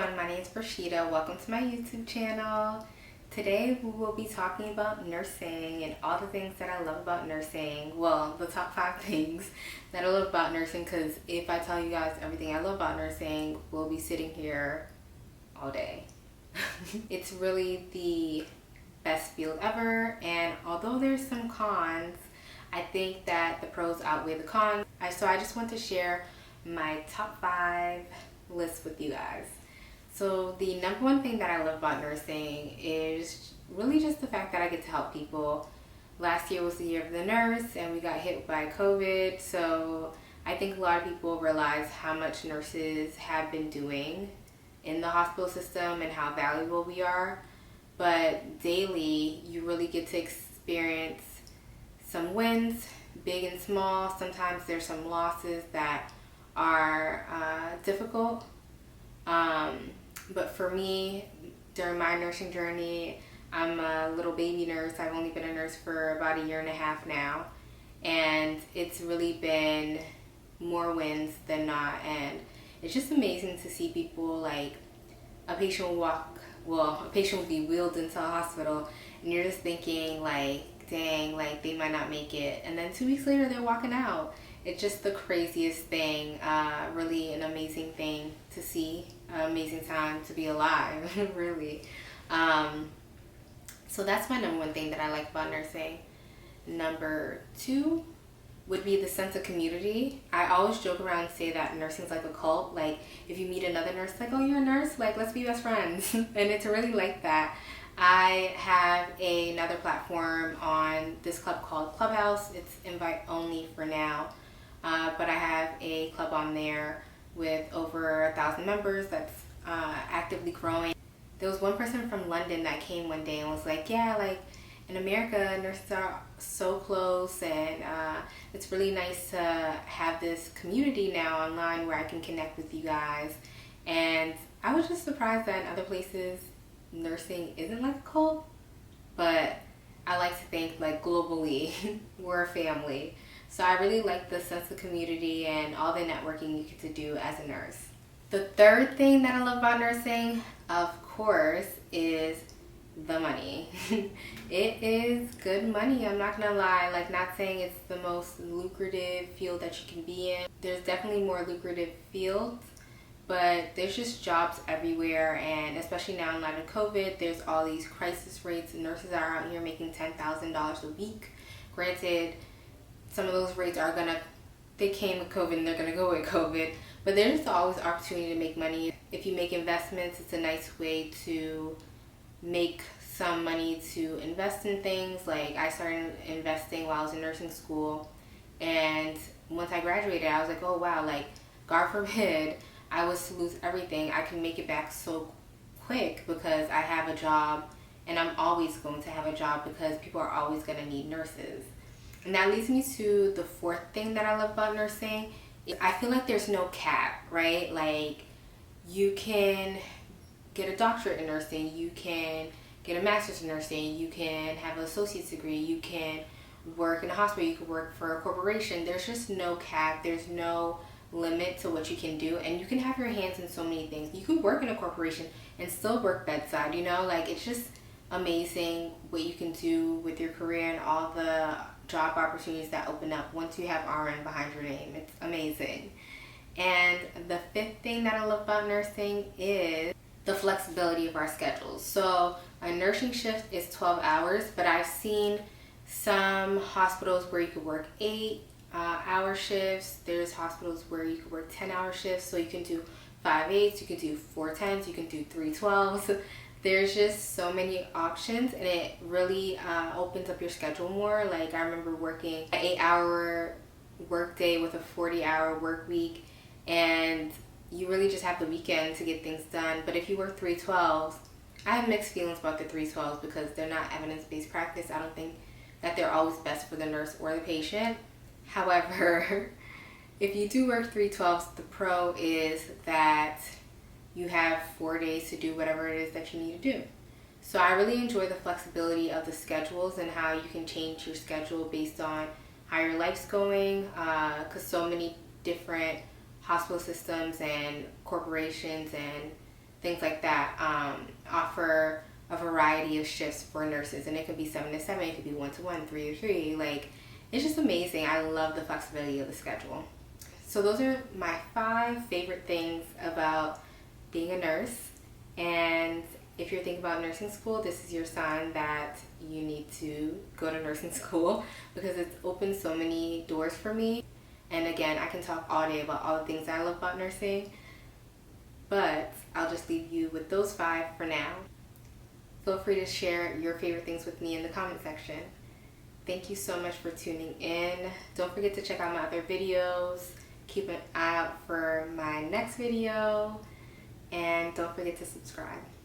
everyone, my name is Rashida. Welcome to my YouTube channel. Today we will be talking about nursing and all the things that I love about nursing. Well, the top 5 things that I love about nursing, because if I tell you guys everything I love about nursing, we'll be sitting here all day. It's really the best field ever, and although there's some cons, I think that the pros outweigh the cons. So I just want to share my top 5 list with you guys. So the number one thing that I love about nursing is really just the fact that I get to help people. Last year was the year of the nurse and we got hit by COVID, so I think a lot of people realize how much nurses have been doing in the hospital system and how valuable we are. But daily you really get to experience some wins, big and small. Sometimes there's some losses that are difficult. But for me, during my nursing journey, I'm a little baby nurse. I've only been a nurse for about 1.5 years now, and it's really been more wins than not. And it's just amazing to see people, like a patient will be wheeled into a hospital, and you're just thinking like, dang, like they might not make it, and then 2 weeks later they're walking out. It's just the craziest thing, really an amazing thing to see, an amazing time to be alive, really. So that's my number one thing that I like about nursing. Number 2 would be the sense of community. I always joke around and say that nursing's like a cult. Like if you meet another nurse, like, oh, you're a nurse? Like, let's be best friends. And it's really like that. I have another platform on this club called Clubhouse. It's invite only for now. But I have a club on there with over 1,000 members that's actively growing. There was one person from London that came one day and was like, yeah, like in America, nurses are so close, and it's really nice to have this community now online where I can connect with you guys. And I was just surprised that in other places, nursing isn't like a cult, but I like to think like globally, we're a family. So I really like the sense of community and all the networking you get to do as a nurse. The third thing that I love about nursing, of course, is the money. It is good money, I'm not gonna lie. Like, not saying it's the most lucrative field that you can be in. There's definitely more lucrative fields, but there's just jobs everywhere, and especially now in light of COVID, there's all these crisis rates. Nurses are out here making $10,000 a week. Granted, some of those rates they came with COVID and they're gonna go with COVID, but there's always opportunity to make money. If you make investments, it's a nice way to make some money to invest in things. Like, I started investing while I was in nursing school, and once I graduated, I was like, oh wow, like, God forbid I was to lose everything, I can make it back so quick because I have a job, and I'm always going to have a job because people are always going to need nurses. And that leads me to the fourth thing that I love about nursing. I feel like there's no cap, right? Like, you can get a doctorate in nursing, you can get a master's in nursing, you can have an associate's degree, you can work in a hospital, you can work for a corporation. There's just no cap, there's no limit to what you can do, and you can have your hands in so many things. You can work in a corporation and still work bedside, you know? Like, it's just amazing what you can do with your career and all the job opportunities that open up once you have RN behind your name. It's amazing. And the fifth thing that I love about nursing is the flexibility of our schedules. So a nursing shift is 12 hours, but I've seen some hospitals where you could work 8-hour shifts. There's hospitals where you could work 10-hour shifts, so you can do 5 8s, you can do 4 10s, you can do 3 12s. There's just so many options, and it really opens up your schedule more. Like, I remember working an 8-hour work day with a 40-hour work week, and you really just have the weekend to get things done. But if you work 3 12s, I have mixed feelings about the 3 12s because they're not evidence-based practice. I don't think that they're always best for the nurse or the patient. However, if you do work 3 12s, the pro is that you have 4 days to do whatever it is that you need to do. So I really enjoy the flexibility of the schedules and how you can change your schedule based on how your life's going, because so many different hospital systems and corporations and things like that, offer a variety of shifts for nurses, and it could be 7 to 7, it could be 1 to 1, 3 to 3. Like, it's just amazing. I love the flexibility of the schedule. So those are my 5 favorite things about being a nurse. And if you're thinking about nursing school, this is your sign that you need to go to nursing school, because it's opened so many doors for me. And again, I can talk all day about all the things I love about nursing, but I'll just leave you with those 5 for now. Feel free to share your favorite things with me in the comment section. Thank you so much for tuning in. Don't forget to check out my other videos. Keep an eye out for my next video. And don't forget to subscribe.